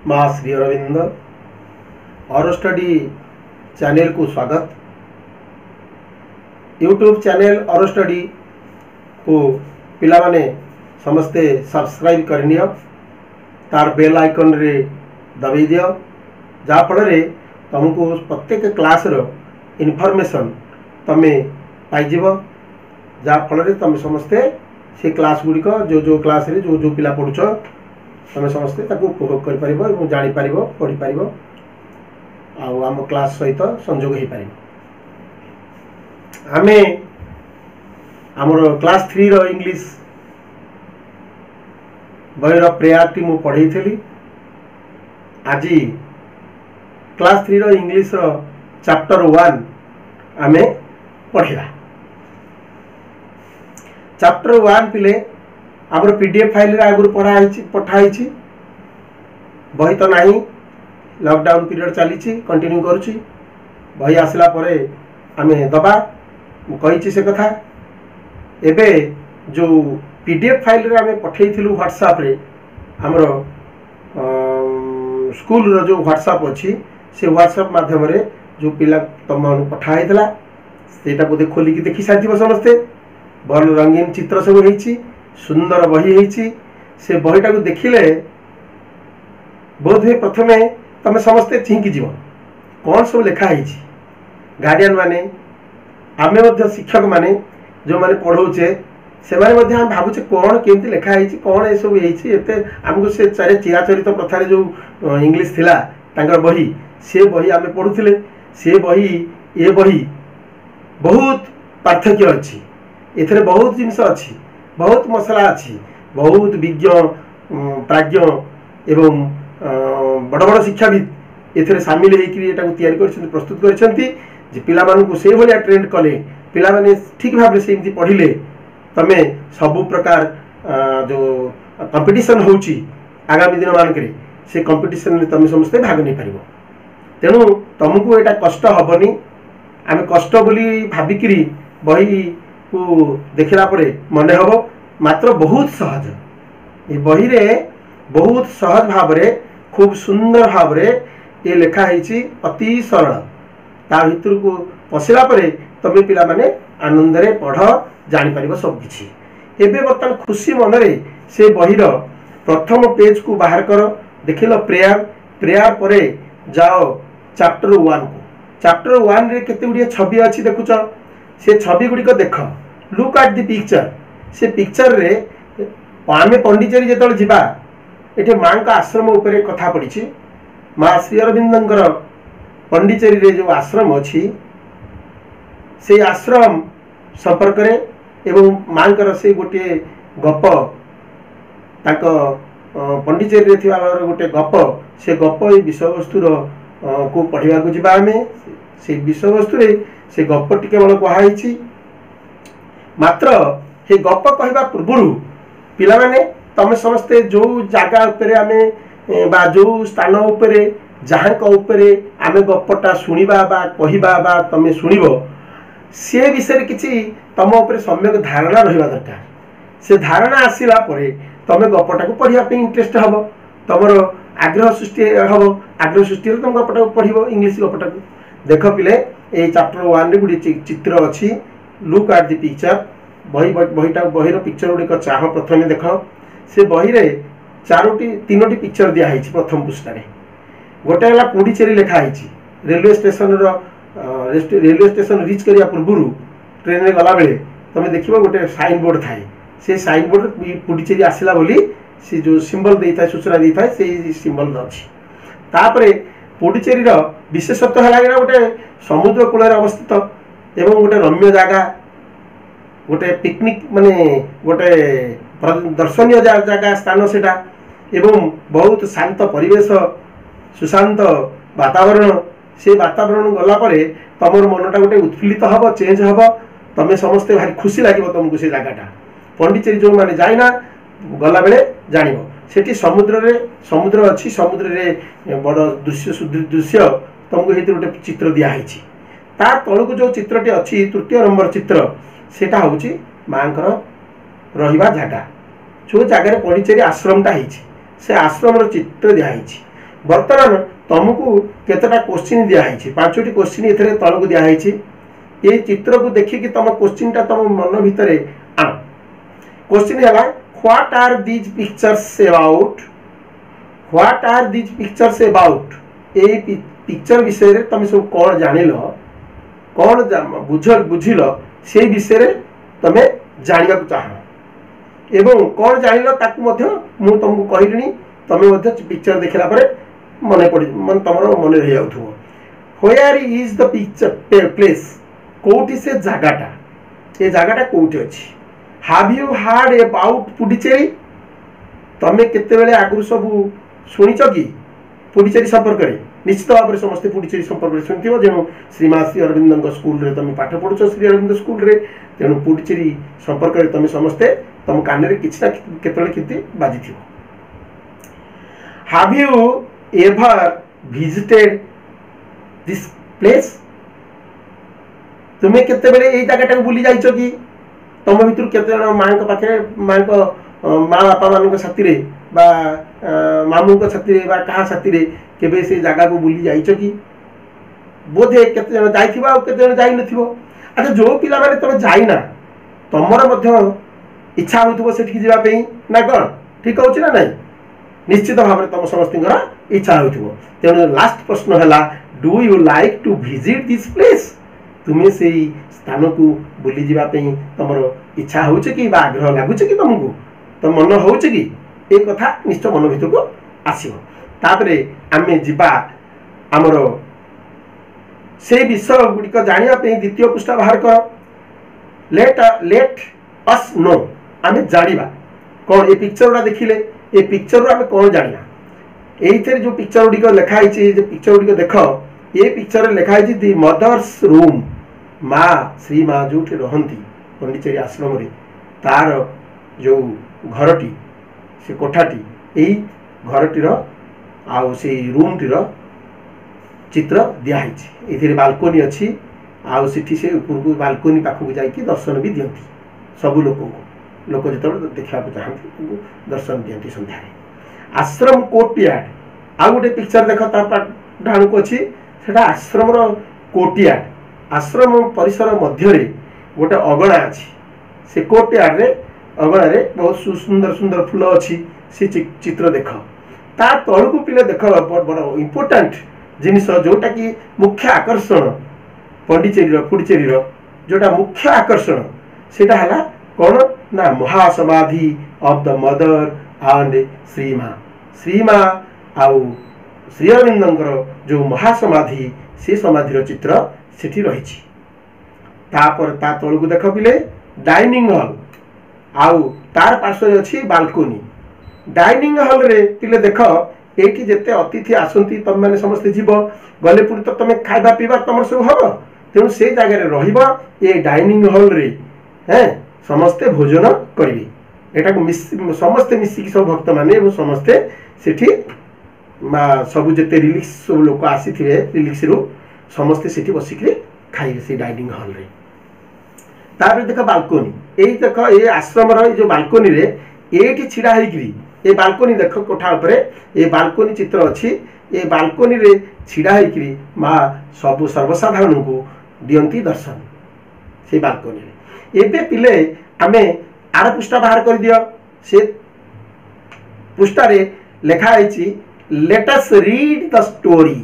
माँ श्री अरविंद और study channel को स्वागत। यूट्यूब चैनल और स्टडी को पिला माने समस्ते सब्सक्राइब करनियो, तार बेल आइकन रे दबाई दियो, जहाँ फल तुमको प्रत्येक क्लास रो इनफॉरमेशन तमे पाइजिब, जहाँ फल तुम समस्ते से क्लास गुड़िक जो क्लास रे जो पिला पढ़ुछ तुम समस्ते उपभोग कर जापर पढ़ी पार आम क्लास सहित संजोग हो पार। आमे आमर क्लास 3 रो इंग्लिश बहीर प्रेयर टी मु पढ़ई थी। आज क्लास 3 रो इंग्लिश रो चैप्टर 1 आमे पढ़ा। चैप्टर 1 पिले आमर पीडीएफ फाइल रे आगुर पठाई बही तो नहीं, लॉकडाउन पीरियड चली कंटिन्यू करुच्ची। बही आसला परे आमे दबा कही से कथा। एबे जो पीडीएफ फाइल रे आमे पठाई थिलु व्हाट्सएप रे, आमर स्कूल रो जो व्हाट्सएप अच्छी से व्हाट्सएप माध्यम रे जो पिला तुम पठाई देला सेटा बोधे खोलिकी देखि साथिबो समस्ते। बल रंगीन चित्र सब होईची, सुंदर बही होईची। से बहीटा को देखिले बोध हुए प्रथमे तमे समस्ते चिंकी जीव कौन सब लेखा है। गार्डियन माने आमे मध्य शिक्षक माने जो माने पढ़ौचे से माने हम भावुचे कौन केमती लेखा है, कौन ये सब एते हमको से चारे चिराचरित प्रथारे जो इंग्लिश थिला तांकर बही से बही आमे पढ़ुथिले। से बही ये बही बहुत पार्थक्य अच्छी, एथरे बहुत जिनस अच्छी, बहुत मसला अच्छी, बहुत विज्ञ प्राज्ञ एवं बड़ बड़ शिक्षाविद एथरे सामिल होकर प्रस्तुत कर पिला मानू से भाया ट्रेंड कले पिला माने ठीक भाव से पढ़िले तमे सबु प्रकार जो कंपटीशन होची आगामी दिन मानक से कंपटीशन तुम समस्ते भाग नहीं पार। तेणु तुमको यहाँ कष्ट हेनी, आम कष्ट बोली भाविकी बही को देखला परे मन हम मात्र बहुत सहज। ये बही रे बहुत सहज भाव रे खूब सुंदर भाव रे ये लेखा है, अति सरल। ता भीतर को पशिला परे तमे पिला माने आनंद रे पढ़ जापर सब किछि। एबे बर्तमान खुशी मन रे से बहीर प्रथम पेज को बाहर कर देखिल प्रेयर। प्रेयर परे जाओ चैप्टर 1 को। चैप्टर 1 रे केते गुडिया छवि अछि देखुछ, से छवि गुडिक देख, लुक एट द पिक्चर। से पिक्चर रे आमे पंडिचेरी जेतल जिबा एठे मां का आश्रम उपरे कथा पड़ी। माँ श्री अरविंदर पंडिचेरी रे जो आश्रम अच्छी से आश्रम संपर्क रे एवं मांकर से गोटे गप ताक पंडिचेरी रे थिबा गोटे गप, से गप ये विषयवस्तुर को पढ़ा को जीवा आमे। से विषयवस्तु रे से गप टी केवल कहुई, मात्र हे गप कहवा पूर्व पिला माने तमे समस्ते जो जगह उपरे आमे बा जो स्थान उपरे जहाँ उपरे आमे गपटा शुणिबा बा कहिबा बा तमे शुणिबो से विषय किछि तम उपरे सम्यक धारणा रहिबा दरकार। से धारणा आसिला परे तमे गपटा को पढ़िया पे इंटरेस्ट हबो, तमरो आग्रह सृष्टि हबो। आग्रह सृष्टि तम गपटा को पढ़िबो इंग्लिश गपटा को। देख पिले ए चैप्टर 1 रे गुडी चित्र अछि, लुक एट द पिक्चर। बहीटा बहीर पिक्चर गुड़िक चाह प्रथम देख। से बही रे तीनोटी पिक्चर दिया है प्रथम पृष्ठारे। गोटे है पुडुचेरी लिखाई railway station railway station rich करिया पूर्व ट्रेन रे गला बेले तुम देख गोटे साइन बोर्ड थाए। से साइन बोर्ड पुडुचेरी आसला बोली से जो सिंबल देता है सूचना देता है से सिंबल अच्छी। तापरे पुडुचेरी विशेषत्व है गोटे समुद्र कूल अवस्थित एवं गोटे रम्य जगह, गोटे पिकनिक माने गोटे दर्शनीय जगह स्थान सेटा एवं बहुत शांत परिवेश, सुशांत वातावरण। से वातावरण गला परे तमर मनटा गोटे उत्फुल्लित हब, चेंज हब, तमे समस्ते भारी खुशी लगे तुमको से जगहटा। पंडिचेरी जो माने जाइना गला बेले जानिबो सेठी समुद्र अच्छी, समुद्र रे बड़ दृश्य तुमको हेतु गोटे चित्र दिया है। ता तळुक जो चित्रटी अच्छी तृतीय नंबर चित्र सेटा होची मांकर रहिबा जगह, जो जगह पंडिचेरी आश्रमटा है से आश्रम चित्र दिखाई। बर्तमान तुमको केतटा क्वेश्चन दिखाई 5टी क्वेश्चन ए तलक दिखाई ये चित्र को देखिए तुम क्वेश्चन टा तुम मन भितर आन क्वेश्चन है what are these pictures about what are these pictures about a picture विषय रे तुम सब कौन जानिल कौन बुझिल से विषय तुम जाना चाह एवं कौन जानिल ताकू मु तुमको कहली तुम पिक्चर देखला मन पड़ मन तुम मन रही जाऊ where is the picture place कोठी से जगाटा ये जगाटा कोठी अच्छी have you heard about Puducherry तमें केते आगु सब शुणिच कि पुडुचेरी संपर्क में निश्चित भाव में समस्ते पुडुचेरी संपर्क में शुणुव जेणु श्रीमा श्री अरविंद स्कूल रे तुम पाठ पढ़ुच श्री अरविंद स्कूल रे तेणु पुडुचेरी संपर्क में तुम समस्ते तुम कान में किसी ना केते बाजी have you ever visited this place तुम्हें केते ये जगह बुली जाइछ कि तुम भर केते माँ पाखे माँ माँ बापा मान साथी मामू साथी क्या साथी केबे से जगह को बुली जाइछ कि बोधे केते जन जाइथिबो आ केते जन जाई नथिबो अच्छा जो पिला माने तुम जाइना तुमर इच्छा होथबो सेठी जिबा पे ना कोन ठीक होछि ना नहीं निश्चित भाव में तुम समस्त इच्छा होथबो तेणु लास्ट प्रश्न है do you like to visit this place तुम्हें से स्थान को बुली जावाई तुम इच्छा हो आग्रह लगुच कि तुमको तो मन हो कथा निश्चय मन भर को आसपर आम जा आमर से विषय गुड़िक जानापी द्वितीय पृष्ठ बाहर कर लेट अस नो आम जाना कौन ये पिक्चर गुड़ा देखिले ये पिक्चर आम कौन जाना ये जो पिक्चर गुड़िक लिखाई पिक्चर गुड़िक देख ये पिक्चर लिखाई दि मदर्स रूम माँ श्री माँ जो रहती पंडिचेरी आश्रम रे तार जो घरटी से कोठाटी यही घरटीर आउ से रूम टीर चित्र दिखाई ये बालकोनी अच्छी आउ से ऊपर को बालकोनी पाखक जाकि दर्शन भी दिखती सबू लोक जो देखा चाहती दर्शन दिखती सन्धार आश्रम कोर्टयार्ड आउ गोटे पिक्चर देख ढाणु को अच्छी से आश्रम कोर्टयार्ड आश्रम परिसर मध्य गोटे अगणा अच्छी से कोर्टयार्ड रे अगणा रे बहुत सुंदर सुंदर फूल अच्छी से चित्र देख ता तलू पिले देख बड़ इम्पोर्टाट जिनिस जोटा कि मुख्य आकर्षण पुडुचेरी जोटा मुख्य आकर्षण सेटा है कौन ना महासमाधि ऑफ द मदर एंड श्रीमा आउ श्री अरविंदर जो महासमाधि से समाधि चित्र सेठी रही ता तलू देख पिले डाइनिंग हॉल आउ तार पार्श्व अच्छी बालकोनी डाइनिंग हॉल रे पिले देख ये जिते अतिथि आसती तुम मैंने समस्ते जीव गले पुरी तो तुम खाଇବା पीवा तुम सब हम तेणु से जगह ये डाइनिंग हॉल रे हैं समस्ते भोजन करेंगे यहाँ समस्ते मिसिकी सब भक्त मैंने समस्ते सेठी सबू जिते रिलीक्स सब लोक आसी रिलीक्स रु समस्ते सेठी बसिक खाइबे से डाइनिंग हॉल रे तापर देख बालकोनी यही देख ये आश्रम जो बालकोनी रे ये छिड़ा होगी ये बालकोनी देख कोठा उपरे ये बालकोनी चित्र अच्छी ये बालकोनी रे छिड़ा होगी माँ सब सर्वसाधारण को दियंती दर्शन से बालकोनी रे एबे पिले आमे आर पृष्ठा बाहर कर दियो से पृष्ठारे लेखा है let us read the story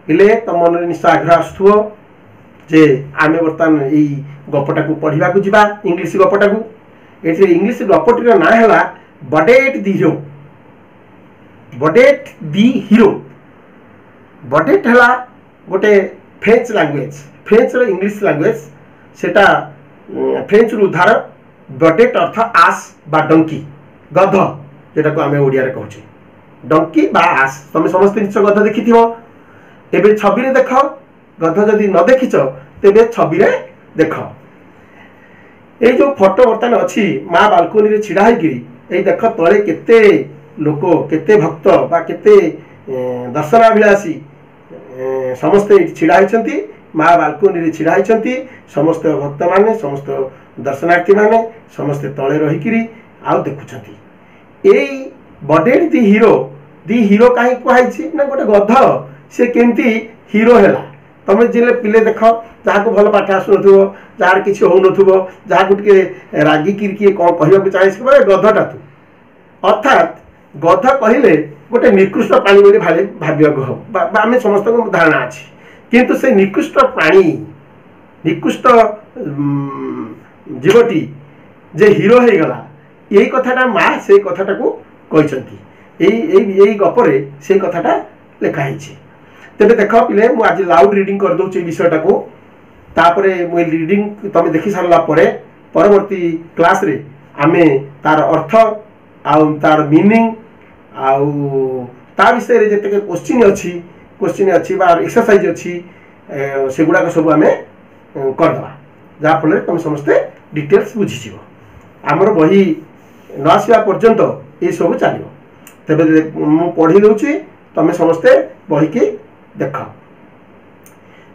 पिले तुम मन निश्चय आग्रह आसुव जे आमे बर्तमान यही गपटा को पढ़ा को जीवा इंग्लिश गपटा को ये इंग्लिश गपटीर ना है बडेट दि हीरो बडेट दि हीरो बडेट है गोटे फ्रेंच लैंग्वेज फ्रेंच रो इंग्लिश लैंग्वेज सेटा फ्रेंच रु उद्धार बडेट अर्थ आस बा डंकी गध जेटा को आमे ओडिया रे कहूचे डंकी बा आस तुम समस्त निश्चय गध देखि एबे छवि रे देख गध जदि न देखिच तेबे छवि रे देख ये जो फोटो बर्तमान अच्छी माँ बालकोनी रे छिड़ा है देख तले केते लोक केते भक्त बा केते दर्शनाभिलाषी समस्ते छिड़ा होती माँ बालकोनी रे छिड़ा होती समस्त भक्त माने समस्त दर्शनार्थी माने समस्ते तले रहीकि आउ देखुछंती एई बडेट दि हीरो दी हीरो कहीं कहुई ना गोटे गध सी केमती हीरो है तुम जे पिले देख जहाँ को भल पाठ आसुन जार कि हो जहाँ को रागिकी किए कौन कहवाक चाहे से गधटा तू अर्थात गध कहले गोटे निकृष्ट प्राणी बोली भाव्य आम समस्त धारणा अच्छी किंतु से निकृष्ट प्राणी निकृष्ट जीवटी जे हीरो हो गला यही कथाटा माँ से कथाटा को कहते गपरे से कथाटा लिखाई तेरे देख पिले मुझे आज लाउड रिडिंग कर दूसरी विषयटा को तापरे मुझे रिडिंग तुम देखी सारा परवर्ती क्लास रे आमे तार अर्थ आउ तार मीनिंग आउ ता विषय रे जते क्वेश्चन अच्छी एक्सरसाइज अच्छी से गुड़ाक सब आम करदे जहाँ फल तुम समस्ते डिटेल्स बुझीज आमर बही न आसवा पर्यंत ये सब चलो तेरे मु पढ़ी दूची तुम समस्ते बही की देख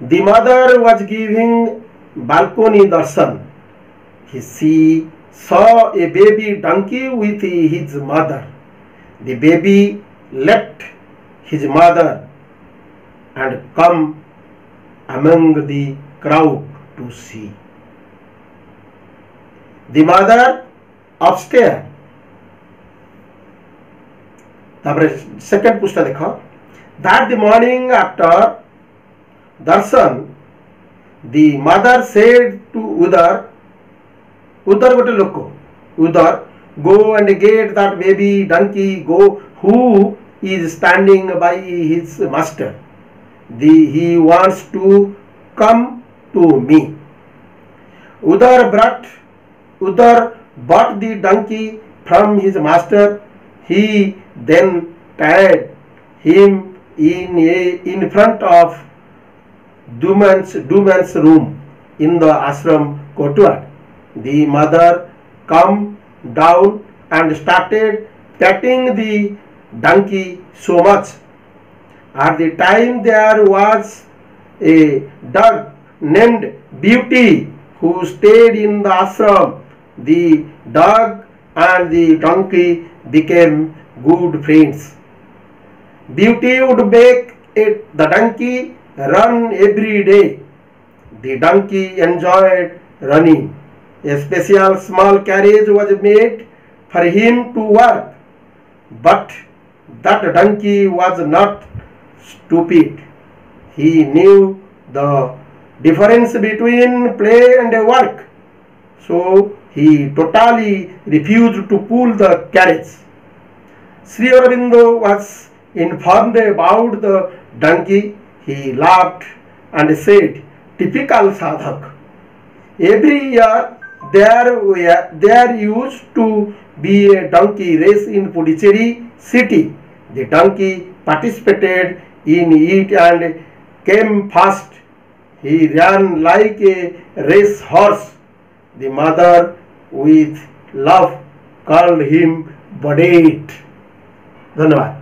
The mother was giving balcony darshan. She saw a baby donkey with his mother. The baby left his mother and come among the crowd to see. The mother upstairs. तापर सेकंड पुष्टा देखो that the morning after darshan the mother said to Udar gote loko Udar go and get that baby donkey go who is standing by his master he wants to come to me. Udar bought the donkey from his master. He then tied him in front of Duman's room in the ashram courtyard. The mother came down and started petting the donkey so much. At the time there was a dog named Beauty who stayed in the ashram. The dog and the donkey became good friends. Beauty would make the donkey run every day. The donkey enjoyed running. A special small carriage was made for him to work. But that donkey was not stupid. He knew the difference between play and work. So he totally refused to pull the carriage. Sri Aurobindo was informed about the donkey. He laughed and said, typical sadhak. Every year there used to be a donkey race in Puducherry city. The donkey participated in it and came first. He ran like a race horse. The mother with love called him Budget. धन्यवाद।